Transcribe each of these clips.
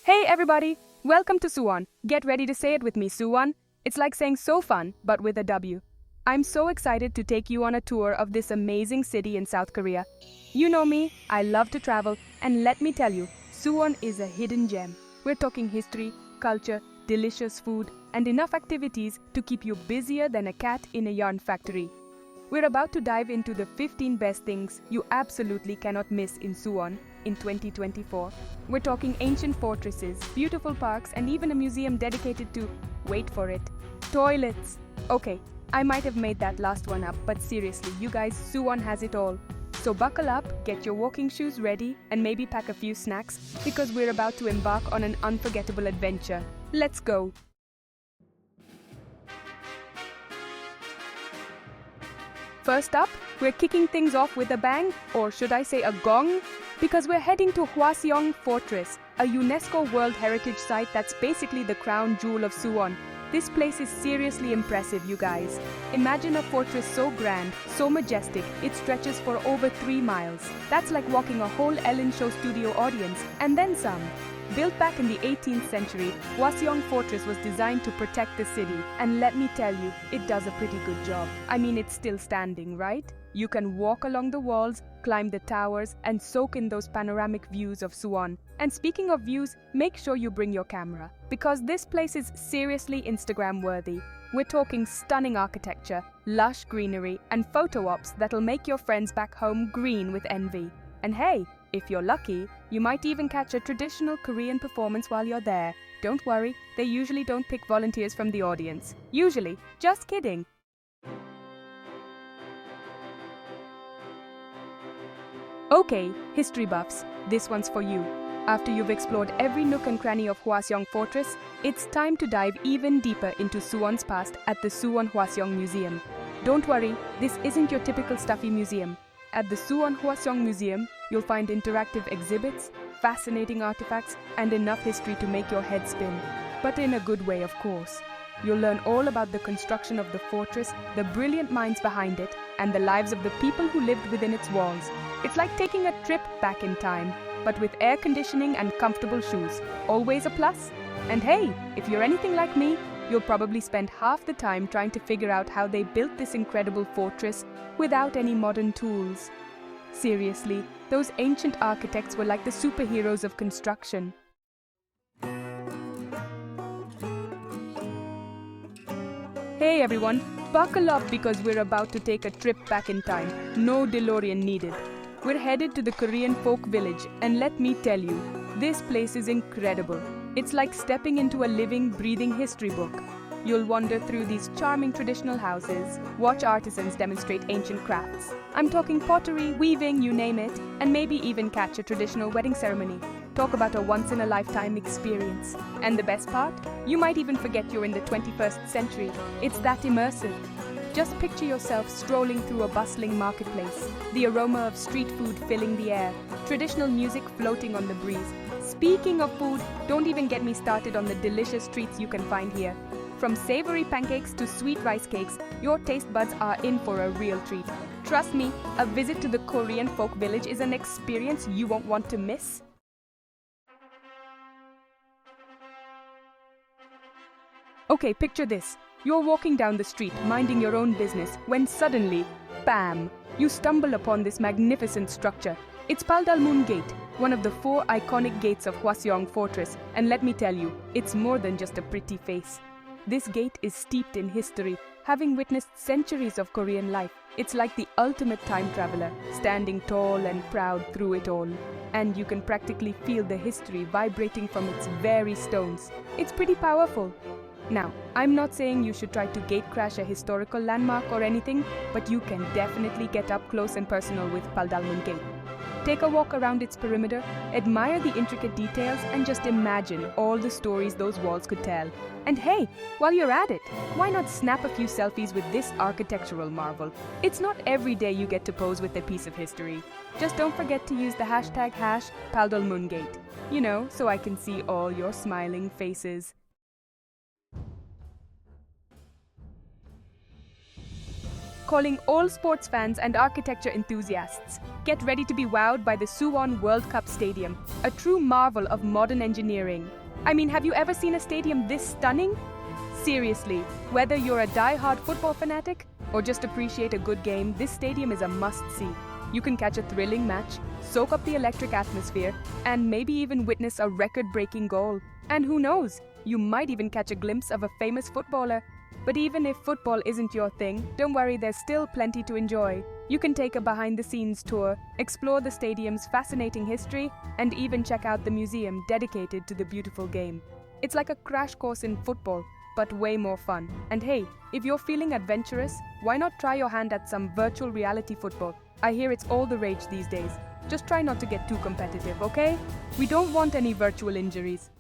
Hey everybody! Welcome to Suwon. Get ready to say it with me, Suwon. It's like saying so fun, but with a W. I'm so excited to take you on a tour of this amazing city in South Korea. You know me, I love to travel, and let me tell you, Suwon is a hidden gem. We're talking history, culture, delicious food, and enough activities to keep you busier than a cat in a yarn factory. We're about to dive into the 15 best things you absolutely cannot miss in Suwon in 2024. We're talking ancient fortresses, beautiful parks, and even a museum dedicated to, wait for it, toilets. Okay, I might have made that last one up, but seriously, you guys, Suwon has it all. So buckle up, get your walking shoes ready, and maybe pack a few snacks, because we're about to embark on an unforgettable adventure. Let's go! First up, we're kicking things off with a bang, or should I say a gong? Because we're heading to Hwaseong Fortress, a UNESCO World Heritage Site that's basically the crown jewel of Suwon. This place is seriously impressive, you guys. Imagine a fortress so grand, so majestic, it stretches for over 3 miles. That's like walking a whole Ellen Show studio audience, and then some. Built back in the 18th century, Hwaseong Fortress was designed to protect the city, and let me tell you, it does a pretty good job. I mean, it's still standing, right? You can walk along the walls, climb the towers, and soak in those panoramic views of Suwon. And speaking of views, make sure you bring your camera, because this place is seriously Instagram-worthy. We're talking stunning architecture, lush greenery, and photo ops that'll make your friends back home green with envy. And hey, if you're lucky, you might even catch a traditional Korean performance while you're there. Don't worry, they usually don't pick volunteers from the audience. Usually. Just kidding. Okay, history buffs, this one's for you. After you've explored every nook and cranny of Hwaseong Fortress, it's time to dive even deeper into Suwon's past at the Suwon Hwaseong Museum. Don't worry, this isn't your typical stuffy museum. At the Suwon Hwaseong Museum, you'll find interactive exhibits, fascinating artifacts, and enough history to make your head spin. But in a good way, of course. You'll learn all about the construction of the fortress, the brilliant minds behind it, and the lives of the people who lived within its walls. It's like taking a trip back in time, but with air conditioning and comfortable shoes. Always a plus. And hey, if you're anything like me, you'll probably spend half the time trying to figure out how they built this incredible fortress without any modern tools. Seriously, those ancient architects were like the superheroes of construction. Hey everyone, buckle up because we're about to take a trip back in time. No DeLorean needed. We're headed to the Korean folk village, and let me tell you, this place is incredible. It's like stepping into a living, breathing history book. You'll wander through these charming traditional houses, watch artisans demonstrate ancient crafts. I'm talking pottery, weaving, you name it, and maybe even catch a traditional wedding ceremony. Talk about a once-in-a-lifetime experience. And the best part? You might even forget you're in the 21st century. It's that immersive. Just picture yourself strolling through a bustling marketplace, the aroma of street food filling the air, traditional music floating on the breeze. Speaking of food, don't even get me started on the delicious treats you can find here. From savory pancakes to sweet rice cakes, your taste buds are in for a real treat. Trust me, a visit to the Korean folk village is an experience you won't want to miss. Okay, picture this. You're walking down the street, minding your own business, when suddenly, bam, you stumble upon this magnificent structure. It's Paldalmun Gate, one of the 4 iconic gates of Hwaseong Fortress, and let me tell you, it's more than just a pretty face. This gate is steeped in history, having witnessed centuries of Korean life. It's like the ultimate time traveler, standing tall and proud through it all. And you can practically feel the history vibrating from its very stones. It's pretty powerful. Now, I'm not saying you should try to gate crash a historical landmark or anything, but you can definitely get up close and personal with Paldalmun Gate. Take a walk around its perimeter, admire the intricate details, and just imagine all the stories those walls could tell. And hey, while you're at it, why not snap a few selfies with this architectural marvel? It's not every day you get to pose with a piece of history. Just don't forget to use the hashtag #Paldalmun-gate. You know, so I can see all your smiling faces. Calling all sports fans and architecture enthusiasts. Get ready to be wowed by the Suwon World Cup Stadium, a true marvel of modern engineering. I mean, have you ever seen a stadium this stunning? Seriously, whether you're a die-hard football fanatic or just appreciate a good game, this stadium is a must-see. You can catch a thrilling match, soak up the electric atmosphere, and maybe even witness a record-breaking goal. And who knows, you might even catch a glimpse of a famous footballer. But even if football isn't your thing, don't worry, there's still plenty to enjoy. You can take a behind-the-scenes tour, explore the stadium's fascinating history, and even check out the museum dedicated to the beautiful game. It's like a crash course in football, but way more fun. And hey, if you're feeling adventurous, why not try your hand at some virtual reality football? I hear it's all the rage these days. Just try not to get too competitive, okay? We don't want any virtual injuries.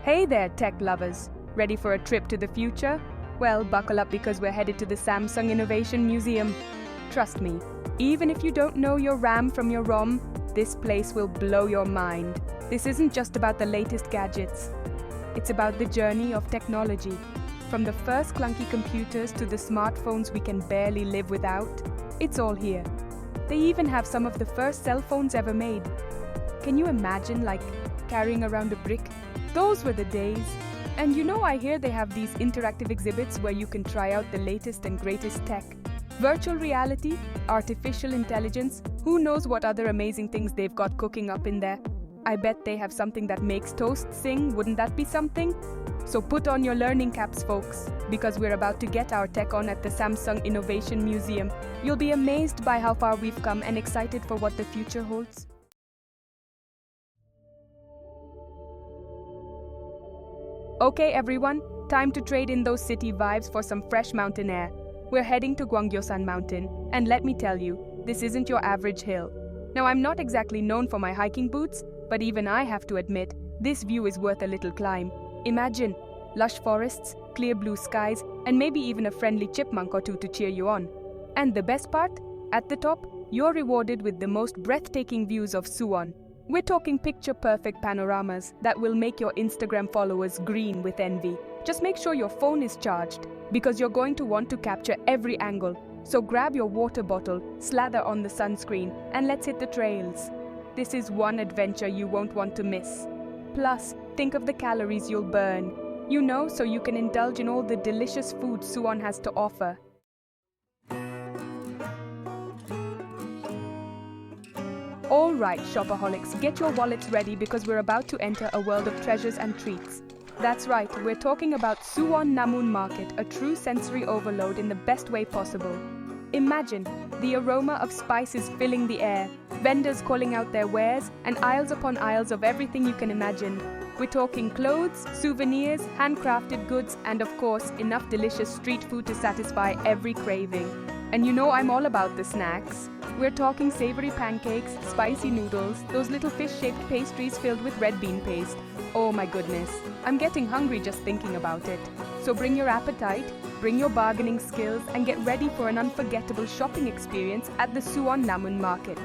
Hey there, tech lovers. Ready for a trip to the future? Well, buckle up because we're headed to the Samsung Innovation Museum. Trust me, even if you don't know your RAM from your ROM, this place will blow your mind. This isn't just about the latest gadgets. It's about the journey of technology. From the first clunky computers to the smartphones we can barely live without, it's all here. They even have some of the first cell phones ever made. Can you imagine, like, carrying around a brick? Those were the days. And you know, I hear they have these interactive exhibits where you can try out the latest and greatest tech. Virtual reality, artificial intelligence, who knows what other amazing things they've got cooking up in there. I bet they have something that makes toast sing, wouldn't that be something? So put on your learning caps, folks, because we're about to get our tech on at the Samsung Innovation Museum. You'll be amazed by how far we've come and excited for what the future holds. Okay everyone, time to trade in those city vibes for some fresh mountain air. We're heading to Gwanggyosan Mountain, and let me tell you, this isn't your average hill. Now, I'm not exactly known for my hiking boots, but even I have to admit, this view is worth a little climb. Imagine, lush forests, clear blue skies, and maybe even a friendly chipmunk or two to cheer you on. And the best part? At the top, you're rewarded with the most breathtaking views of Suwon. We're talking picture-perfect panoramas that will make your Instagram followers green with envy. Just make sure your phone is charged, because you're going to want to capture every angle. So grab your water bottle, slather on the sunscreen, and let's hit the trails. This is one adventure you won't want to miss. Plus, think of the calories you'll burn. You know, so you can indulge in all the delicious food Suwon has to offer. All right, shopaholics, get your wallets ready because we're about to enter a world of treasures and treats. That's right, we're talking about Suwon Nammun Market, a true sensory overload in the best way possible. Imagine the aroma of spices filling the air, vendors calling out their wares, and aisles upon aisles of everything you can imagine. We're talking clothes, souvenirs, handcrafted goods, and of course, enough delicious street food to satisfy every craving. And you know I'm all about the snacks. We're talking savory pancakes, spicy noodles, those little fish-shaped pastries filled with red bean paste. Oh my goodness, I'm getting hungry just thinking about it. So bring your appetite, bring your bargaining skills, and get ready for an unforgettable shopping experience at the Suwon Nammun Market.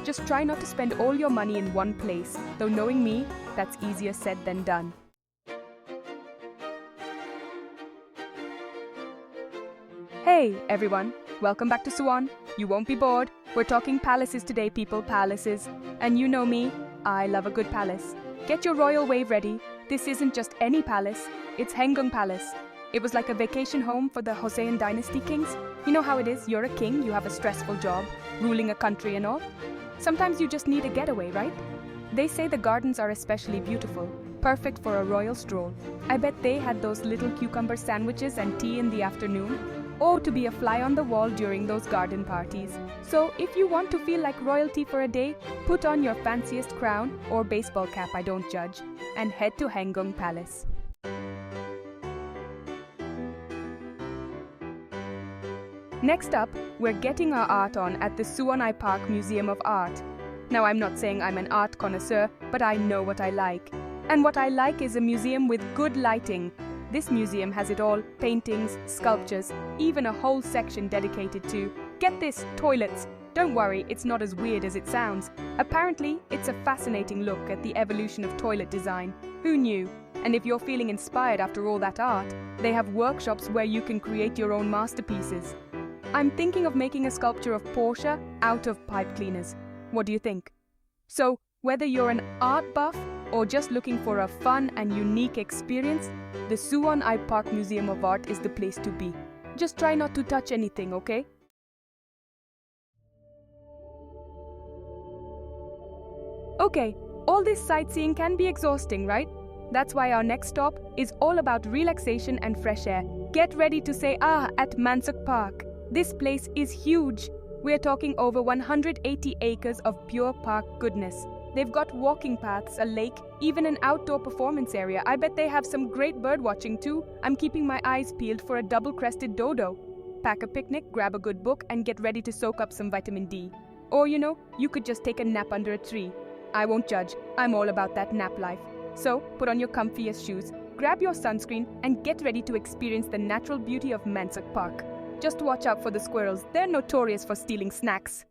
Just try not to spend all your money in one place, though knowing me, that's easier said than done. Hey everyone, welcome back to Suwon. You won't be bored. We're talking palaces today, people, palaces. And you know me, I love a good palace. Get your royal wave ready. This isn't just any palace, it's Haenggung Palace. It was like a vacation home for the Joseon dynasty kings. You know how it is, you're a king, you have a stressful job, ruling a country and all. Sometimes you just need a getaway, right? They say the gardens are especially beautiful, perfect for a royal stroll. I bet they had those little cucumber sandwiches and tea in the afternoon. Or to be a fly on the wall during those garden parties. So if you want to feel like royalty for a day, put on your fanciest crown or baseball cap, I don't judge, and head to Haenggung Palace. Next up, we're getting our art on at the Suwon Park Museum of Art. Now, I'm not saying I'm an art connoisseur, but I know what I like. And what I like is a museum with good lighting. This museum has it all: paintings, sculptures, even a whole section dedicated to, get this, toilets. Don't worry, it's not as weird as it sounds. Apparently, it's a fascinating look at the evolution of toilet design. Who knew? And if you're feeling inspired after all that art, they have workshops where you can create your own masterpieces. I'm thinking of making a sculpture of Portia out of pipe cleaners. What do you think? So, whether you're an art buff or just looking for a fun and unique experience, the Suwon Park Museum of Art is the place to be. Just try not to touch anything, okay? Okay, all this sightseeing can be exhausting, right? That's why our next stop is all about relaxation and fresh air. Get ready to say at Manseok Park. This place is huge. We're talking over 180 acres of pure park goodness. They've got walking paths, a lake, even an outdoor performance area. I bet they have some great bird watching too. I'm keeping my eyes peeled for a double-crested dodo. Pack a picnic, grab a good book, and get ready to soak up some vitamin D. Or you could just take a nap under a tree. I won't judge. I'm all about that nap life. So, put on your comfiest shoes, grab your sunscreen, and get ready to experience the natural beauty of Manseok Park. Just watch out for the squirrels. They're notorious for stealing snacks.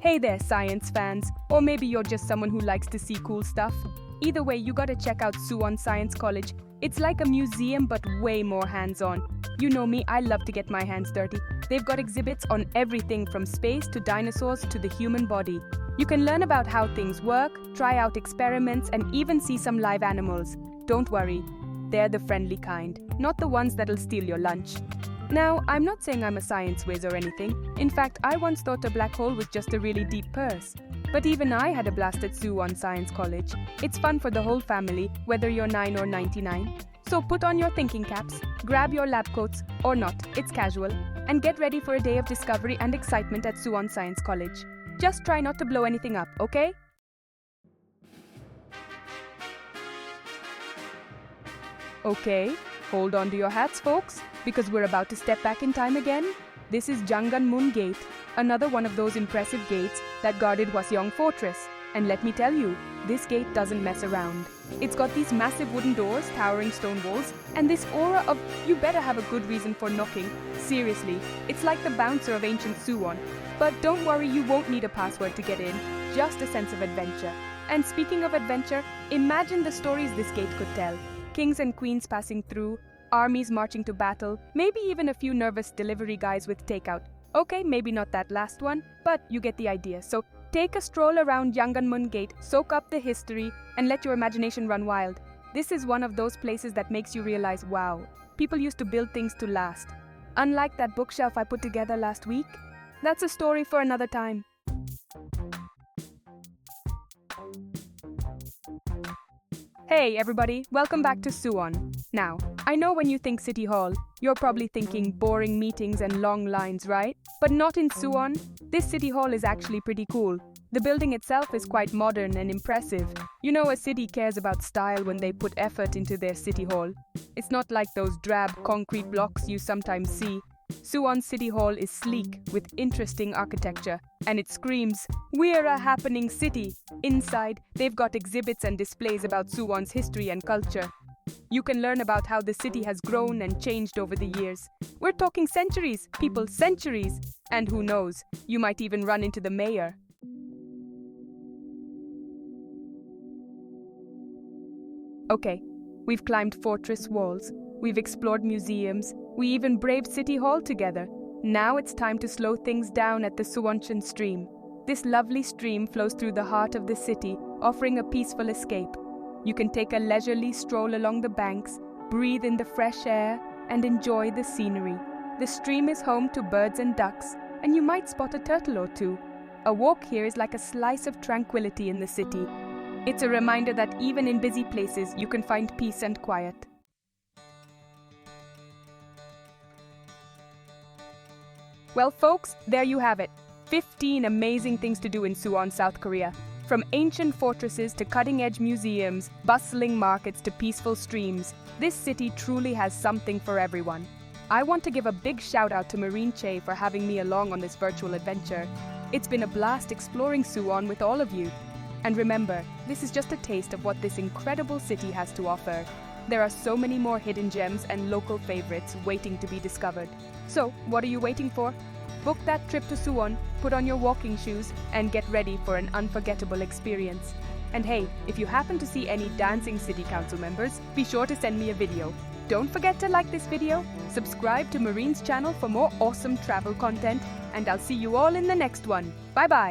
Hey there, science fans. Or maybe you're just someone who likes to see cool stuff. Either way, you gotta check out Suwon Science College. It's like a museum but way more hands-on. You know me, I love to get my hands dirty. They've got exhibits on everything from space to dinosaurs to the human body. You can learn about how things work, try out experiments, and even see some live animals. Don't worry, they're the friendly kind, not the ones that'll steal your lunch. Now, I'm not saying I'm a science whiz or anything. In fact, I once thought a black hole was just a really deep purse. But even I had a blast at Suwon Science College. It's fun for the whole family, whether you're 9 or 99. So put on your thinking caps, grab your lab coats, or not, it's casual, and get ready for a day of discovery and excitement at Suwon Science College. Just try not to blow anything up, okay? Okay, hold on to your hats, folks, because we're about to step back in time again. This is Janganmun Gate, another one of those impressive gates that guarded Hwaseong Fortress. And let me tell you, this gate doesn't mess around. It's got these massive wooden doors, towering stone walls, and this aura of you better have a good reason for knocking. Seriously, it's like the bouncer of ancient Suwon. But don't worry, you won't need a password to get in, just a sense of adventure. And speaking of adventure, imagine the stories this gate could tell. Kings and queens passing through, armies marching to battle, maybe even a few nervous delivery guys with takeout. Okay, maybe not that last one, but you get the idea. So take a stroll around Janganmun Gate, soak up the history, and let your imagination run wild. This is one of those places that makes you realize, wow, people used to build things to last. Unlike that bookshelf I put together last week. That's a story for another time. Hey everybody, welcome back to Suwon. Now, I know when you think City Hall, you're probably thinking boring meetings and long lines, right? But not in Suwon. This City Hall is actually pretty cool. The building itself is quite modern and impressive. You know, a city cares about style when they put effort into their City Hall. It's not like those drab concrete blocks you sometimes see. Suwon City Hall is sleek with interesting architecture, and it screams, "We're a happening city." Inside, they've got exhibits and displays about Suwon's history and culture. You can learn about how the city has grown and changed over the years. We're talking centuries, people, centuries. And who knows, you might even run into the mayor. Okay, we've climbed fortress walls, we've explored museums, we even braved City Hall together. Now it's time to slow things down at the Suwoncheon stream. This lovely stream flows through the heart of the city, offering a peaceful escape. You can take a leisurely stroll along the banks, breathe in the fresh air, and enjoy the scenery. The stream is home to birds and ducks, and you might spot a turtle or two. A walk here is like a slice of tranquility in the city. It's a reminder that even in busy places, you can find peace and quiet. Well, folks, there you have it. 15 amazing things to do in Suwon, South Korea. From ancient fortresses to cutting-edge museums, bustling markets to peaceful streams, this city truly has something for everyone. I want to give a big shout-out to Marine Che for having me along on this virtual adventure. It's been a blast exploring Suwon with all of you. And remember, this is just a taste of what this incredible city has to offer. There are so many more hidden gems and local favorites waiting to be discovered. So, what are you waiting for? Book that trip to Suwon, put on your walking shoes, and get ready for an unforgettable experience. And hey, if you happen to see any dancing city council members, be sure to send me a video. Don't forget to like this video, subscribe to Marine's channel for more awesome travel content, and I'll see you all in the next one. Bye bye!